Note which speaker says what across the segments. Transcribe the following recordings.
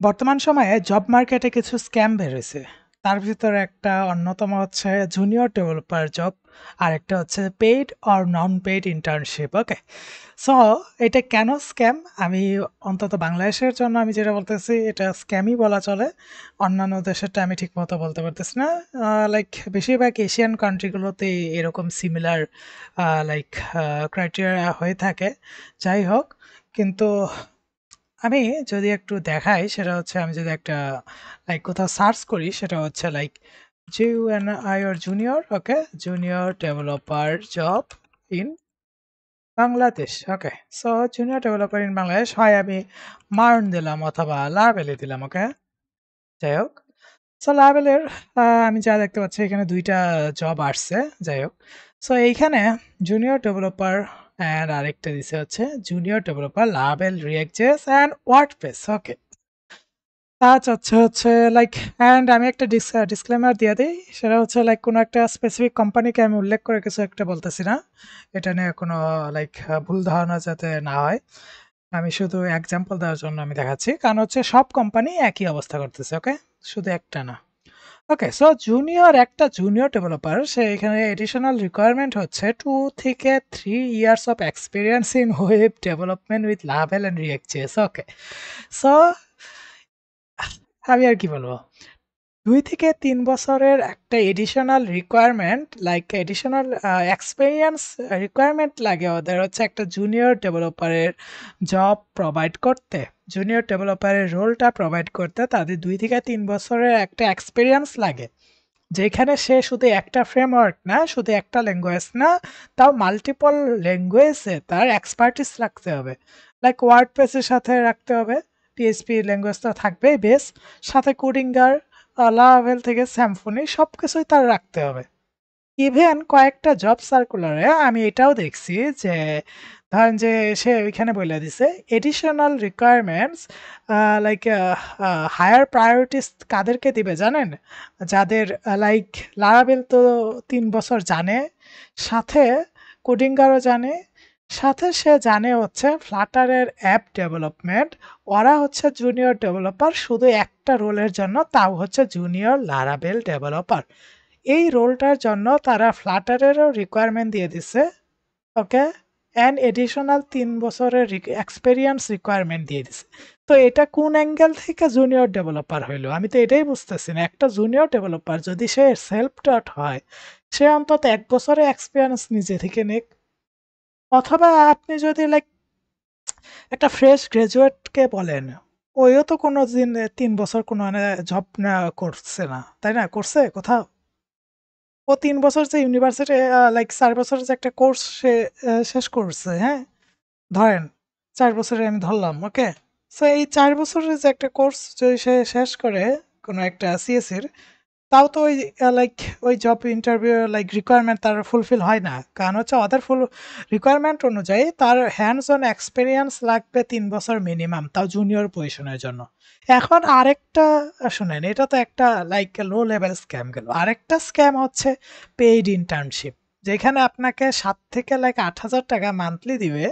Speaker 1: বর্তমান সময়ে জব মার্কেটে কিছু স্ক্যাম বের হইছে। তার ভিতরে একটা অন্যতম হচ্ছে জুনিয়র ডেভেলপার জব, আরেকটা হচ্ছে paid or non paid internship. Okay? So এটা কেন স্ক্যাম? আমি অন্তত বাংলাদেশের জন্য আমি যেটা বলতেছি এটা স্ক্যামই বলা চলে। অন্যান্য দেশেরটা আমি ঠিকমতো বলতে পারতেছি না। লাইক বেশিরভাগ এশিয়ান কান্ট্রিগুলোতে এরকম সিমিলার লাইক ক্রাইটেরিয়া হয়ে থাকে। যাই হোক, কিন্তু আমি যদি একটু দেখাই সেটা হচ্ছে আমি যদি একটা লাইক কোথাও সার্চ করি সেটা হচ্ছে like JUNI or junior, okay, junior developer job in Bangladesh. Okay, so junior developer in Bangladesh হয় আমি মার্ন দিলাম অথবা লাভেলে দিলাম। ওকে, যাই হোক, সো লাভেলের আমি যা দেখতে পাচ্ছি এখানে দুইটা জব আসছে। যাই হোক, সো এইখানে জুনিয়র ডেভেলপার অ্যান্ড আরেকটা দিছে হচ্ছে junior developer level React JS and WordPress. Okay, আচ্ছা, আচ্ছা, হচ্ছে লাইক অ্যান্ড আমি একটা ডিসক্লেমার দিয়ে দিই। সেটা হচ্ছে লাইক কোনো একটা স্পেসিফিক কোম্পানিকে আমি উল্লেখ করে কিছু একটা বলতেছি না। এটা নিয়ে কোনো লাইক ভুল ধারণা যাতে না হয়। আমি শুধু এক্সাম্পল দেওয়ার জন্য আমি দেখাচ্ছি। কারণ হচ্ছে সব কোম্পানি একই অবস্থা করতেছে, ওকে? শুধু একটা না। ওকে, সো একটা জুনিয়র ডেভেলপার সে এখানে এডিশনাল রিকোয়ারমেন্ট হচ্ছে 2 থেকে 3 years of experience in web development with level and react JS. Okay, so আমি আর কি বলবো, ২ থেকে ৩ বছরের একটা additional requirement like additional experience requirement লাগে ওদের হচ্ছে একটা জুনিয়র ডেভেলপারের জব প্রোভাইড করতে। জুনিয়র ডেভেলপারের রোলটা প্রোভাইড করতে তাদের ২ থেকে ৩ বছরের একটা এক্সপেরিয়েন্স লাগে। যেখানে সে শুধু একটা ফ্রেমওয়ার্ক না, শুধু একটা ল্যাঙ্গুয়েজ না, তাও মাল্টিপল ল্যাঙ্গুয়েজে তার এক্সপার্টিস রাখতে হবে। লাইক ওয়ার্ডপ্রেসের সাথে রাখতে হবে, PHP ল্যাঙ্গুয়েজ তো থাকবেই বেস, সাথে কোডিঙ্গার, লাভেল থেকে স্যাম্ফনি সব কিছুই তার রাখতে হবে। ইভেন কয়েকটা জব সার্কুলারে আমি এটাও দেখছি যে ধরেন যে সে ওইখানে বলে দিছে additional requirements like higher priorities কাদেরকে দিবে জানেন? যাদের লাইক লারাবেল তো ৩ বছর জানে, সাথে কোডিঙ্গারও জানে, সাথে সে জানে হচ্ছে ফ্লাটারের অ্যাপ ডেভেলপমেন্ট। ওরা হচ্ছে জুনিয়র ডেভেলপার শুধু একটা রোলের জন্য, তাও হচ্ছে জুনিয়র লারাবেল ডেভেলপার। এই রোলটার জন্য তারা ফ্লাটারেরও রিকোয়ারমেন্ট দিয়ে দিছে। ওকে, অ্যান্ড এডিশনাল ৩ বছরের এক্সপেরিয়েন্স রিকোয়ারমেন্ট দিয়ে দিছে। তো এটা কোন অ্যাঙ্গেল থেকে জুনিয়র ডেভেলপার হইলো আমি তো এটাই বুঝতেছি না। একটা জুনিয়র ডেভেলপার যদি সে সেলফ টট হয়, সে অন্তত ১ বছরের এক্সপিরিয়েন্স নিজে থেকে নিক। অথবা আপনি যদি লাইক একটা ফ্রেশ গ্রাজুয়েটকে বলেন, ওইও তো কোনো দিন ৩ বছর কোনো জব না করছে না, তাই না? করছে কোথাও? ও ৩ বছর যে ইউনিভার্সিটি লাইক ৪ বছরের যে একটা কোর্স সে শেষ করছে, হ্যাঁ? ধরেন ৪ বছরে আমি ধরলাম, ওকে? সো এই ৪ বছরের যে একটা কোর্স যদি সে শেষ করে কোনো একটা সিএসির, তাও তো ওই লাইক ওই জব ইন্টারভিউ লাইক রিকোয়ারমেন্ট তার ফুলফিল হয় না। কারণ হচ্ছে ওদের রিকোয়ারমেন্ট অনুযায়ী তার হ্যান্ডস অন এক্সপেরিয়েন্স লাগবে ৩ বছর মিনিমাম, তাও জুনিয়র পজিশনের জন্য। এখন আরেকটা শুনেন, এটা তো একটা লাইক লো লেভেল স্ক্যাম গেল। আরেকটা স্ক্যাম হচ্ছে পেইড ইন্টার্নশিপ, যেখানে আপনাকে ৭ থেকে লাইক ৮,০০০ টাকা মান্থলি দিবে।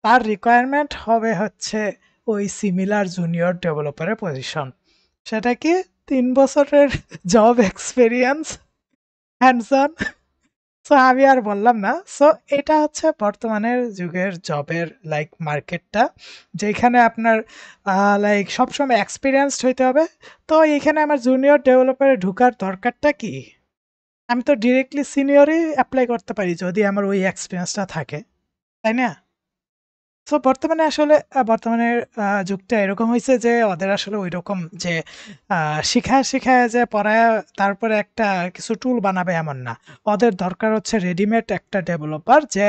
Speaker 1: তার রিকোয়ারমেন্ট হবে হচ্ছে ওই সিমিলার জুনিয়র ডেভেলপারের পজিশন। সেটা কি ৩ বছরের job experience, hands on. So আমি আর বললাম না। সো এটা হচ্ছে বর্তমানের যুগের জবের লাইক মার্কেটটা, যেখানে আপনার লাইক সবসময় এক্সপিরিয়েন্সড হইতে হবে। তো এইখানে আমার জুনিয়র ডেভেলপারে ঢুকার দরকারটা কি? আমি তো ডিরেক্টলি সিনিয়রই এপ্লাই করতে পারি যদি আমার ওই এক্সপিরিয়েন্সটা থাকে, তাই না? সো বর্তমানে আসলে বর্তমানের যুগটা এরকম হইছে যে ওদের আসলে ঐরকম যে শিখায়, শিখায় যে পড়ায়া তারপরে একটা কিছু টুল বানাবে এমন না। ওদের দরকার হচ্ছে রেডিমেড একটা ডেভেলপার যে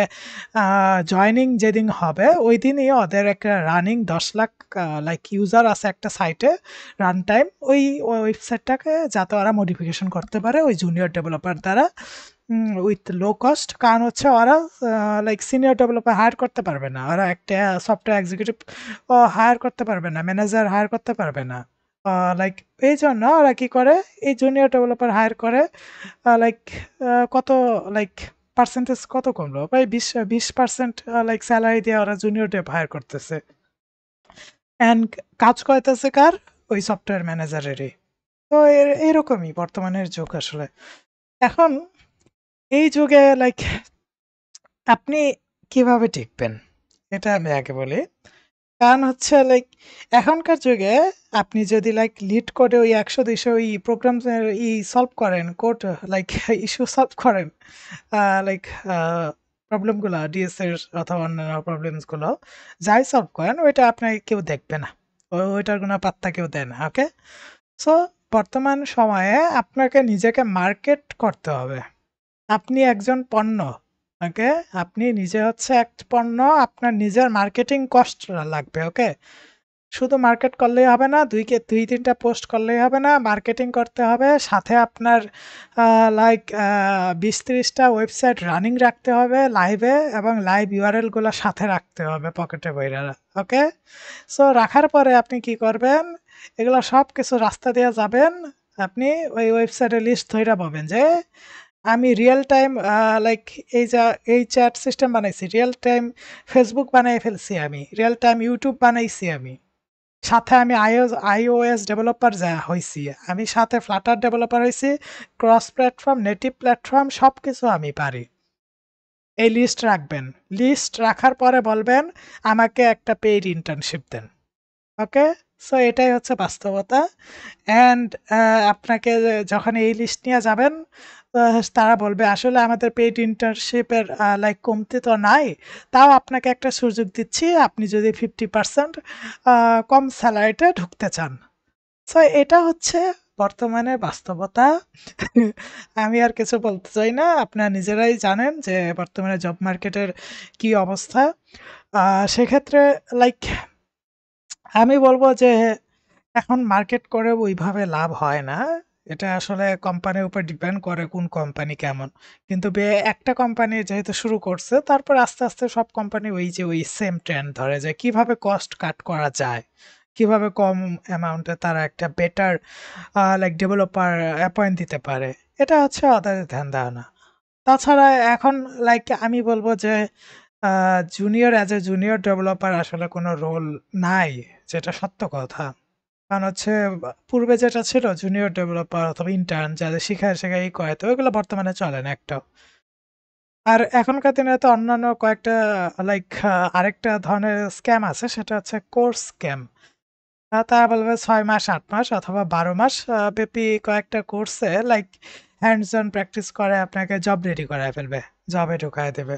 Speaker 1: জয়েনিং যেদিন হবে ঐদিনই ওদের একটা রানিং ১০ লাখ লাইক ইউজার আছে একটা সাইটে রান টাইম। ওই ওয়েবসাইটটাকে যাতে ওরা মডিফিকেশন করতে পারে ওই জুনিয়র ডেভেলপার দ্বারা উইথ লো কস্ট। কারণ হচ্ছে ওরা লাইক সিনিয়র ডেভেলপার হায়ার করতে পারবে না। ওরা একটা সফটওয়্যার এক্সিকিউটিভ হায়ার করতে পারবে না, ম্যানেজার হায়ার করতে পারবে না। লাইক এইজন্য ওরা কি করে, এই জুনিয়র ডেভেলপার হায়ার করে লাইক কত লাইক পার্সেন্টেজ কত কমলো? প্রায় ২০% লাইক সেলারি দিয়ে ওরা জুনিয়র ডেভ হায়ার করতেছে। অ্যান্ড কাজ করাইতেছে কার? ওই সফটওয়্যার ম্যানেজারেরই। তো এরকমই বর্তমানের যুগ আসলে। এখন এই যুগে লাইক আপনি কিভাবে টিকবেন? এটা আমি আগে বলি। কারণ হচ্ছে লাইক এখনকার যুগে আপনি যদি লাইক লিড করে ওই ১০০-২০০ প্রোগ্রামস সলভ করেন, কোড লাইক ইস্যু সলভ করেন, লাইক আ প্রবলেম গুলা ডিএস এর অথবা অন্যান্য প্রবলেমস গুলো যাই সলভ করেন ওইটা আপনাকে কেউ দেখবে না। ওইটার কোনো পাত্তা কেউ দেয় না। ওকে? সো বর্তমান সময়ে আপনাকে নিজেকে মার্কেট করতে হবে। আপনি একজন পণ্য। ওকে? আপনি নিজে হচ্ছে এক পণ্য, আপনার নিজের মার্কেটিং কস্ট লাগবে। ওকে? শুধু মার্কেট করলেই হবে না, ২-৩ টা পোস্ট করলেই হবে না, মার্কেটিং করতে হবে। সাথে আপনার আ লাইক ২০-৩০ টা ওয়েবসাইট রানিং রাখতে হবে লাইভে এবং লাইভ URL গুলা সাথে রাখতে হবে পকেটে বইরা। ওকে? সো রাখার পরে আপনি কি করবেন? এগুলা সবকিছু রাস্তা দিয়ে যাবেন। আপনি ওই ওয়েবসাইটে লিস্ট ধইরা পাবেন যে আমি রিয়াল টাইম লাইক এই চ্যাট সিস্টেম বানাইছি। রিয়াল টাইম Facebook বানায় ফেলছি আমি। রিয়াল টাইম YouTube বানাইছি আমি। সাথে আমি iOS ডেভেলপার হইছি। আমি সাথে Flutter ডেভেলপার হইছি। ক্রস প্ল্যাটফর্ম, নেটিভ প্ল্যাটফর্ম সবকিছু আমি পারি। এই লিস্ট রাখবেন। লিস্ট রাখার পরে বলবেন, "আমাকে একটা পেইড ইন্টার্নশিপ দেন।" ওকে? সো এটাই হচ্ছে বাস্তবতা। অ্যান্ড আপনাকে যখন এই লিস্ট নিয়ে যাবেন, আ তারা বলবে, "আসলে আমাদের পেইড ইন্টার্নশিপের লাইক কমতি তো নাই। তাও আপনাকে একটা সুযোগ দিচ্ছি। আপনি যদি 50% আ কম সেলারিতে ঢুকতে চান।" সো এটা হচ্ছে বর্তমানে বাস্তবতা। আমি আর কিছু বলতে চাই না। আপনারা নিজেরাই জানেন যে বর্তমানে জব মার্কেটের কি অবস্থা। আ সেক্ষেত্রে লাইক আমি বলব যে এখন মার্কেট করে ওইভাবে লাভ হয় না। এটা আসলে কোম্পানির উপর ডিপেন্ড করে কোন কোম্পানি কেমন। কিন্তু একটা কোম্পানি যেহেতু শুরু করছে তারপর আস্তে, আস্তে সব কোম্পানি ওই সেম ট্রেন্ড ধরে যে কিভাবে কস্ট কাট করা যায়। কিভাবে কম অ্যামাউন্টে তারা একটা বেটার লাইক ডেভেলপার অ্যাপয়েন্ট দিতে পারে। এটা হচ্ছে ওদের ধ্যান-ধারণা। তাছাড়া এখন লাইক আমি বলব যে আ জুনিয়র ডেভেলপার আসলে কোনো রোল নাই, যেটা সত্য কথা। কারণ হচ্ছে পূর্বে যেটা ছিল জুনিয়র ডেভেলপার অথবা ইন্টার্ন যাদের শিখায় করে তো ওগুলো বর্তমানে চলে না একটাও। আর এখনকার দিনে তো অন্যান্য কয়েকটা লাইক আরেকটা ধরনের স্ক্যাম আছে সেটা হচ্ছে কোর্স স্ক্যাম। তারা বলবে ৬ মাস, ৮ মাস অথবা ১২ মাস ব্যাপী কয়েকটা কোর্সে লাইক হ্যান্ডস অন প্র্যাকটিস করে আপনাকে জব রেডি করায় ফেলবে। জবে ঢুকায় দেবে।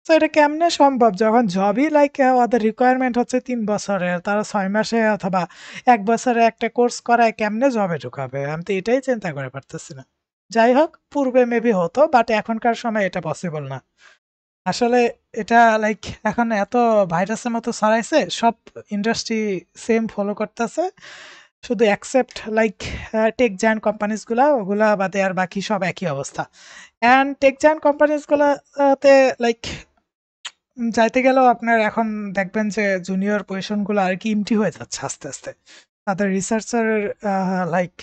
Speaker 1: তো এটা কেমনে সম্ভব? যখন জবই লাইক ওদের রিকোয়ারমেন্ট হচ্ছে ৩ বছরের, তারা ৬ মাসে অথবা ১ বছরে একটা কোর্স করায় কেমনে জবে ঢুকাবে? আমি তো এটাই চিন্তা করে পারতেছি না। যাই হোক, পূর্বে মেবি হতো, বাট এখনকার সময় এটা পসিবল না। আসলে এটা লাইক এখন এত ভাইরাসের মতো ছড়াইছে, সব ইন্ডাস্ট্রি সেম ফলো করতেছে। শুধু accept like tech giant companies গুলা, ওগুলা বাদে আর বাকি সব একই অবস্থা। অ্যান্ড টেক জায়ান্ট কোম্পানিজ গুলাতে লাইক যাইতে গেলেও আপনার এখন দেখবেন যে জুনিয়র পজিশনগুলো আরকি এম্পটি হয়ে যাচ্ছে আস্তে, আস্তে। তাদের রিসার্চার লাইক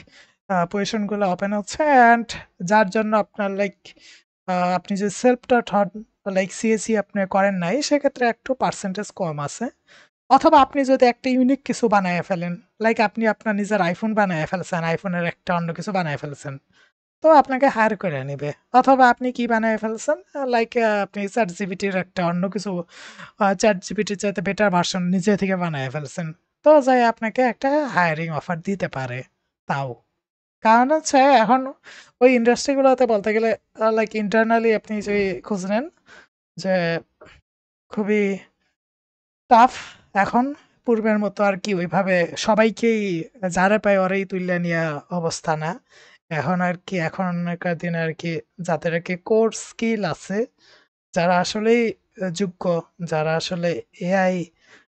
Speaker 1: পজিশনগুলো ওপেন হচ্ছে অ্যান্ড যার জন্য আপনার লাইক আপনি যদি সেলফ টট হন লাইক সিএসই আপনি করেন নাই সেক্ষেত্রে একটু পার্সেন্টেজ কম আছে। অথবা আপনি যদি একটা ইউনিক কিছু বানায়ে ফেলেন, লাইক আপনি আপনার নিজের আইফোন বানায়ে ফেলছেন, আইফোনের একটা অন্য কিছু বানায়ে ফেলছেন। তো আপনাকে হায়ার করে নিবে। অথবা আপনি কি বানায় ফেলছেন? লাইক আপনি ChatGPT র একটা অন্য কিছু ChatGPT র চাইতে বেটার ভার্সন নিজে থেকে বানায় ফেলছেন। তো যাই আপনাকে একটা হায়ারিং অফার দিতে পারে তাও। কারণ হচ্ছে এখন ওই ইন্ডাস্ট্রি গুলোতে বলতে গেলে লাইক ইন্টারনালি আপনি যদি খোঁজ নেন যে খুবই টাফ এখন। পূর্বের মতো আরকি ওইভাবে সবাইকেই যারে পায় ওরেই তুইল্যা নিয়া অবস্থা না। এখন আরকি এখনকার দিনে আরকি যাদের আরকি কোর স্কিল আছে, যারা আসলেই যোগ্য, যারা আসলে এআই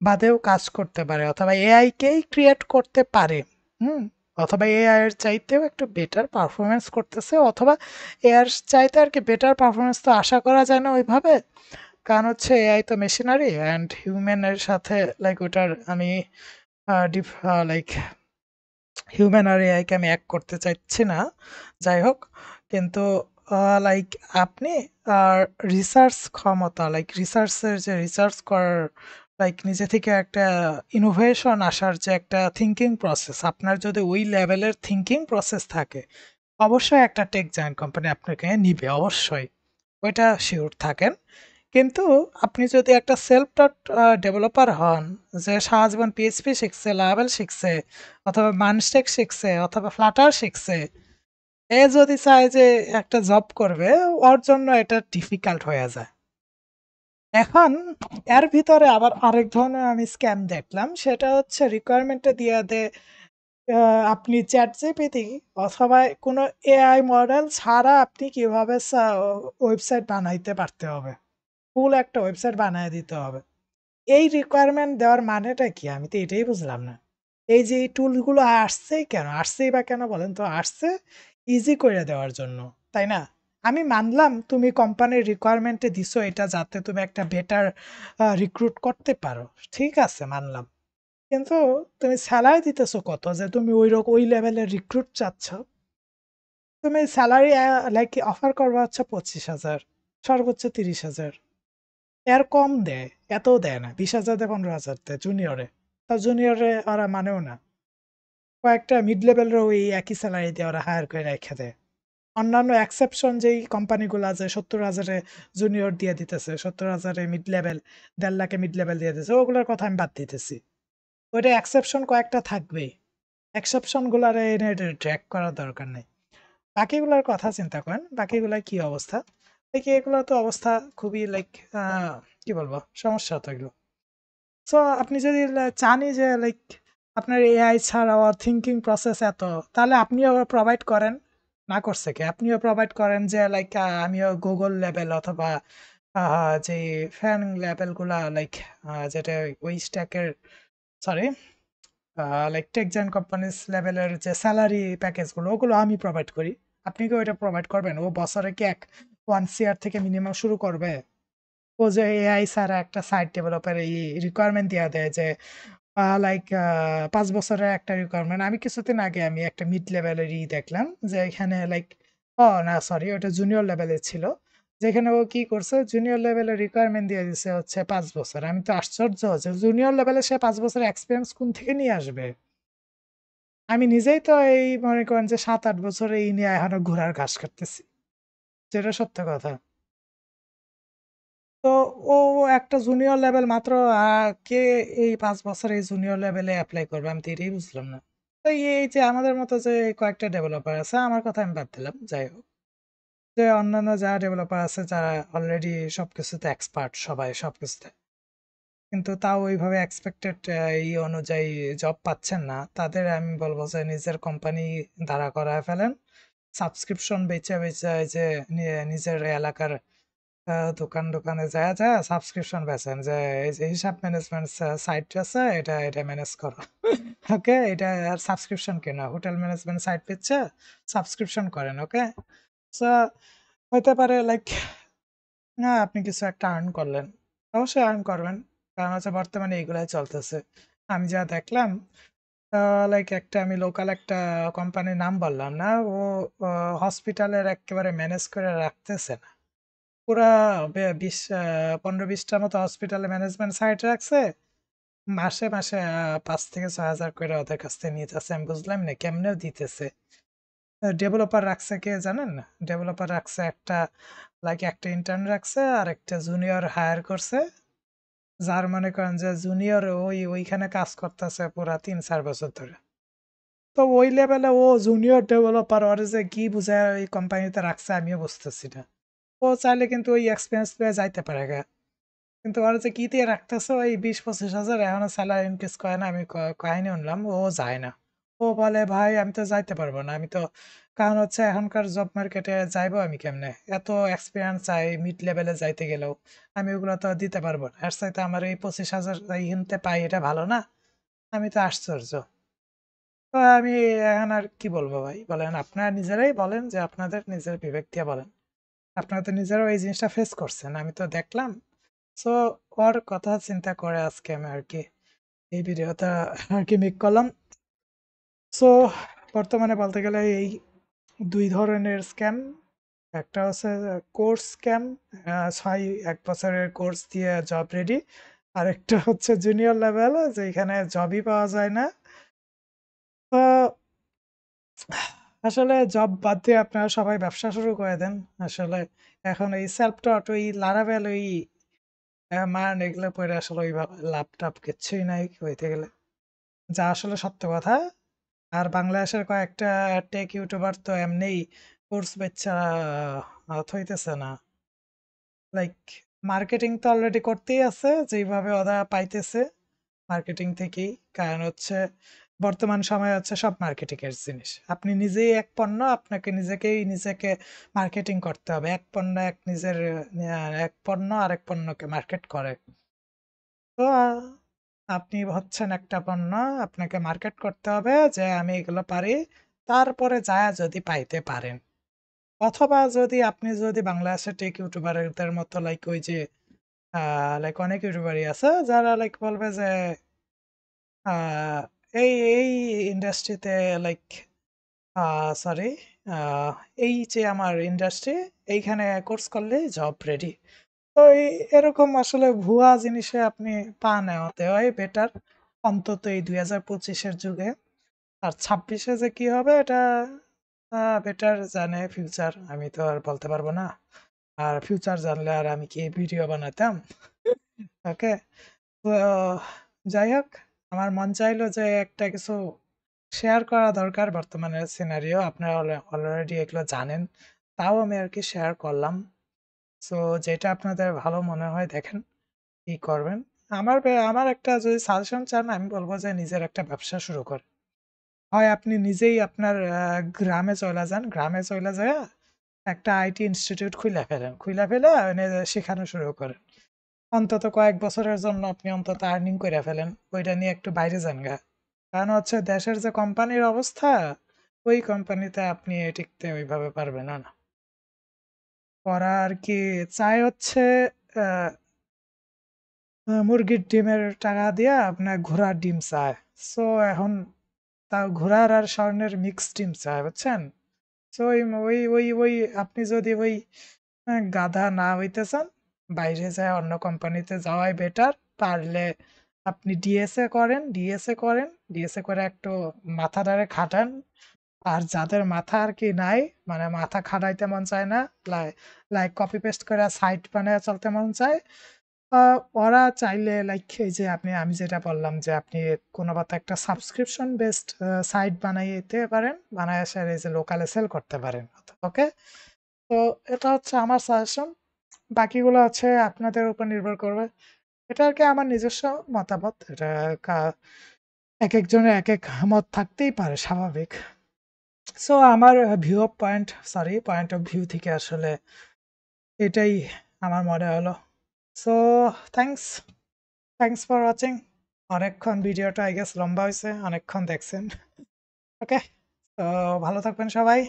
Speaker 1: বাদেও কাজ করতে পারে অথবা এআই কেই ক্রিয়েট করতে পারে, হুম? অথবা এআই এর চাইতেও একটু বেটার পারফরম্যান্স করতেছে অথবা এআই এর চাইতে আরকি বেটার পারফরম্যান্স তো আশা করা যায় না ওইভাবে। কারণ হচ্ছে এআই তো মেশিনারি অ্যান্ড হিউম্যান এর সাথে লাইক ওটার আমি লাইক হিউম্যান আর এআই কে আমি এক করতে চাচ্ছি না। যাই হোক, কিন্তু লাইক আপনি রিসার্চ ক্ষমতা লাইক রিসার্চ এর যে রিসার্চ করার লাইক নিজে থেকে একটা ইনোভেশন আসার যে একটা থিঙ্কিং প্রসেস, আপনার যদি ওই লেভেলের থিঙ্কিং প্রসেস থাকে, অবশ্যই একটা টেক জায়ান্ট কোম্পানি আপনাকে নিবে, অবশ্যই ওইটা শিওর থাকেন। কিন্তু আপনি যদি একটা সেলফ টট ডেভেলপার হন, যে সারাজীবন পিএইচপি শিখছে, লাভেল শিখছে, অথবা মানস্টেক শিখছে, অথবা ফ্লাটার শিখছে, এ যদি চায় যে একটা জব করবে, ওর জন্য এটা ডিফিকাল্ট হয়ে যায়। এখন এর ভিতরে আবার আরেক ধরনের আমি স্ক্যাম দেখলাম, সেটা হচ্ছে রিকোয়ারমেন্টে দিয়ে দে আপনি চ্যাট জিপিটি অথবা কোনো এআই মডেল ছাড়া আপনি কিভাবে ওয়েবসাইট বানাইতে পারতে হবে, ফুল একটা ওয়েবসাইট বানিয়ে দিতে হবে। এই রিকোয়ারমেন্ট দেওয়ার মানেটা কি? আমি তো এটাই বুঝলাম না। এই যে এই টুলগুলো আসছেই কেন? আসছেই বা কেন বলেন তো? আসছে ইজি করে দেওয়ার জন্য, তাই না? আমি মানলাম তুমি কোম্পানির রিকোয়ারমেন্টে দিছো এটা যাতে তুমি একটা বেটার রিক্রুট করতে পারো। ঠিক আছে, মানলাম। কিন্তু তুমি স্যালারি দিতেছো কত যে তুমি ওই লেভেলের রিক্রুট চাচ্ছ? তুমি স্যালারি লাইক অফার করবা হচ্ছে 25,000, সর্বোচ্চ 30,000। এর কম দেয়, এতও দেয় না। 20,000 দেয়, 15,000 দেয় জুনিয়রে। তা জুনিয়রে ওরা মানেও না। কয়েকটা মিড লেভেলের ওই একই স্যালারি দিয়ে ওরা হায়ার করে রেখে দেয়। অন্যান্য এক্সেপশন যেই কোম্পানিগুলো আছে 70,000-এ জুনিয়র দিয়ে দিতেছে, 70,000-এ মিড লেভেল, 1.5 লাখে মিড লেভেল দিয়ে দিতেছে, ওগুলোর কথা আমি বাদ দিতেছি। ওইটা এক্সেপশন কয়েকটা থাকবেই। এক্সেপশন গুলার এনে ট্র্যাক করার দরকার নেই। বাকিগুলার কথা চিন্তা করেন, বাকিগুলার কি অবস্থা? দেখি এগুলো তো অবস্থা খুবই লাইক কি বলবো, সমস্যা তো এগুলো। সো আপনি যদি চানই যে লাইক আপনার এআই ছাড়াও থিঙ্কিং প্রসেস এত, তাহলে আপনিও প্রোভাইড করেন। না করছে কি? আপনিও প্রোভাইড করেন যে লাইক আমিও গুগল লেভেল অথবা যে ফ্যান লেভেলগুলা লাইক যেটা ওই স্ট্যাকের, sorry, like tech giant companies লেভেলের যে স্যালারি প্যাকেজগুলো, ওগুলো আমি প্রোভাইড করি। আপনি কি ওইটা প্রোভাইড করবেন? ও বছরে কি 1 CR থেকে মিনিমাম শুরু করবে? ও যে এআই ছাড়া একটা সাইট ডেভেলপার এই রিকোয়ারমেন্ট দেওয়া দেয় যে লাইক 5 বছরের একটা রিকোয়ারমেন্ট। আমি কিছুদিন আগে আমি একটা মিড লেভেলের দেখলাম যে এখানে লাইক, ও না সরি, ওটা জুনিয়র লেভেলের ছিল, যেখানে ও কি করছে, জুনিয়র লেভেলের রিকোয়ারমেন্ট দিয়ে দিচ্ছে হচ্ছে 5 বছর। আমি তো আশ্চর্য যে জুনিয়র লেভেলে সে 5 বছর এক্সপিরিয়েন্স কোন থেকে নিয়ে আসবে। আমি নিজেই তো এই মনে করেন যে 7-8 বছর এই নিয়ে এখনো ঘোড়ার ঘাস কাটতেছি, যেটা সত্য কথা। তো ও একটা জুনিয়র লেভেল মাত্র, কে এই 5 বছর এই জুনিয়র লেভেলে অ্যাপ্লাই করবে? আমি তো এটাই বুঝলাম না। তো এই যে আমাদের মতো যে কয়েকটা ডেভেলপার আছে, আমার কথা আমি বাদ দিলাম, যাই হোক, যে অন্যান্য যারা ডেভেলপার আছে যারা অলরেডি সবকিছুতে এক্সপার্ট, সবাই সবকিছুতে, কিন্তু তাও ওইভাবে এক্সপেক্টেড এই অনুযায়ী জব পাচ্ছেন না, তাদের আমি বলবো যে নিজের কোম্পানি দাঁড়া করায় ফেলেন। সাবস্ক্রিপশন বেচে বেচে এই যে নিজের এলাকার দোকানে যায় যায় সাবস্ক্রিপশন বেচেন, যে এই যে হিসাব ম্যানেজমেন্ট সাইট আছে, এটা এটা ম্যানেজ করো। ওকে, এটা আর সাবস্ক্রিপশন কেন, হোটেল ম্যানেজমেন্ট সাইট পেচ্ছে, সাবস্ক্রিপশন করেন। ওকে, সো হতে পারে লাইক, না আপনি কিছু একটা আর্ন করলেন, অবশ্যই আর্ন করবেন, কারণ হচ্ছে বর্তমানে এইগুলাই চলতেছে। আমি যা দেখলাম, লাইক একটা আমি লোকাল একটা কোম্পানির নাম বললাম না, ও হসপিটালের একেবারে ম্যানেজ করে রাখতেছে না, পুরা 15-20টার মতো হসপিটালে ম্যানেজমেন্ট সাইট রাখছে, মাসে মাসে 5 থেকে 6 হাজার করে ওদের কাছ থেকে নিতেছে। আমি বুঝলাম না কেমনে দিতেছে। ডেভেলপার রাখছে কে জানেন না? ডেভেলপার রাখছে একটা, লাইক একটা ইন্টার্ন রাখছে আর একটা জুনিয়র হায়ার করছে, যার মনে করেন যে জুনিয়র ওইখানে কাজ করতেছে পুরা 3-4 বছর ধরে। তো ওই লেভেলে ও জুনিয়র ডেভেলপার, ওর যে কি বুঝায় ওই কোম্পানিতে রাখছে আমিও বুঝতেছি না। ও চাইলে কিন্তু ওই এক্সপিরিয়েন্স পেয়ে যাইতে পারে গা। কিন্তু ওরা যে কি দিয়ে রাখতেছে ওই 20-25 হাজার, এখনো স্যালারি ইনক্রিজ করে না। আমি কাহিনী শুনলাম ও যায় না। ও বলে ভাই আমি তো যাইতে পারবো না, আমি তো, কারণ হচ্ছে এখনকার জব মার্কেটে যাইবো আমি কেমনে, এত এক্সপিরিয়েন্স চাই মিড লেভেলে যাইতে গেলেও, আমি ওগুলো তো দিতে পারবো না। এর চাইতে আমার এই 25,000 হিনতে পাই, এটা ভালো না? আমি তো আশ্চর্য। তো আমি এখন আর কি বলবো ভাই, বলেন আপনারা নিজেরাই বলেন, যে আপনাদের নিজের বিবেক দিয়ে বলেন, আপনারা তো নিজেরাও এই জিনিসটা ফেস করছেন, আমি তো দেখলাম। সো ওর কথা চিন্তা করে আজকে আমি আর কি এই ভিডিওটা আর কি মেক করলাম। সো বর্তমানে বলতে গেলে এই দুই ধরনের স্ক্যাম, একটা হচ্ছে কোর্স স্ক্যাম, 1 বছরের কোর্স দিয়ে জব রেডি, আরেকটা হচ্ছে জুনিয়র লেভেল, যেখানে জবই পাওয়া যায় না। তো আসলে জব বাদ দিয়ে আপনারা সবাই ব্যবসা শুরু করে দেন। আসলে এখন এই সেলফ টট, ওই লারাভেল, ওই মায়ান এগুলো পড়ে আসলে ওইভাবে লাভ-টাভ কিচ্ছুই নাই হইতে গেলে। যা আসলে সত্য কথা। আর বাংলাদেশের কয়েকটা টেক ইউটিউবার তো এমনিই কোর্স বেচা হইতেছে না। লাইক মার্কেটিং তো অলরেডি করতেই আছে যেইভাবে ওরা পাইতেছে মার্কেটিং থেকেই। কারণ হচ্ছে বর্তমান সময়ে হচ্ছে সব মার্কেটিং এর জিনিস। আপনি নিজেই এক পণ্য, আপনাকে নিজেকে মার্কেটিং করতে হবে। এক পণ্য এক পণ্য আরেক পণ্যকে মার্কেট করে। তো আপনি হচ্ছেন একটা পণ্য, আপনাকে মার্কেট করতে হবে যে আমি এগুলো পারি। তারপরে যায় যদি পাইতে পারেন, অথবা আপনি যদি বাংলাদেশের টেক ইউটিউবারদের মতো লাইক ওই যে লাইক অনেক ইউটিউবারই আছে যারা লাইক বলবে যে আহ, এই ইন্ডাস্ট্রিতে লাইক সরি এই যে আমার ইন্ডাস্ট্রি, এইখানে কোর্স করলে জব রেডি। তো এরকম আসলে ভুয়া জিনিসে আপনি পা নেওয়া দেওয়াই বেটার, অন্তত এই 2025-এর যুগে। আর 26-এ যে কি হবে এটা বেটার জানে ফিউচার, আমি তো আর বলতে পারবো না। আর ফিউচার জানলে আর আমি কি ভিডিও বানাতাম? ওকে। তো যাই হোক, আমার মন চাইলো যে একটা কিছু শেয়ার করা দরকার বর্তমানের সিনারিও। আপনারা অলরেডি এগুলো জানেন, তাও আমি আর কি শেয়ার করলাম। সো যেটা আপনাদের ভালো মনে হয় দেখেন কি করবেন। আমার একটা যদি সাজেশন চান, আমি বলবো যে নিজের একটা ব্যবসা শুরু করেন। হয় আপনি নিজেই আপনার গ্রামে চলে যান, গ্রামে চলে যায় একটা আইটি ইনস্টিটিউট খুলে ফেলে এনে শেখানো শুরু করেন। অন্তত কয়েক বছরের জন্য আপনি অন্তত আর্নিং করে ফেলেন, ওইটা নিয়ে একটু বাইরে যান গা। কারণ হচ্ছে দেশের যে কোম্পানির অবস্থা, ওই কোম্পানিতে আপনি টিকতে ওইভাবে পারবেন না। ওরা আর কি চাই হচ্ছে আহ, মুরগির ডিমের টাকা দিয়ে আপনার ঘোড়ার ডিম চায়। সো এখন তাও ঘোড়ার আর স্বর্ণের মিক্স ডিম চায়, বুঝছেন? সো ওই ওই ওই ওই আপনি যদি ওই গাধা না হইতে চান, বাইরে যায় অন্য কোম্পানিতে যাওয়াই বেটার। পারলে আপনি ডিএসএ করে একটু মাথাটারে খাটান। আর যাদের মাথা আর কি নাই, মানে মাথা খাটাইতে মন চায় না, লাইক কপি পেস্ট করে সাইট বানায় চলতে মন চায়, ওরা চাইলে লাইক এই যে আমি যেটা বললাম যে আপনি কোনো মতো একটা সাবস্ক্রিপশন বেসড সাইট বানাইতে পারেন, বানায় এসে এই যে লোকালে সেল করতে পারেন। ওকে। তো এটা হচ্ছে আমার সাজেশন, বাকিগুলো হচ্ছে আপনাদের উপর নির্ভর করবে। এটা আর কি আমার নিজস্ব মতামত। এটা এক একজনের এক এক মত থাকতেই পারে, স্বাভাবিক। সো আমার পয়েন্ট অফ ভিউ থেকে আসলে এটাই আমার মনে হলো। So thanks thanks for watching. অনেকক্ষণ ভিডিওটা আই গেস লম্বা হয়েছে, অনেকক্ষণ দেখছেন। ওকে। তো ভালো থাকবেন সবাই।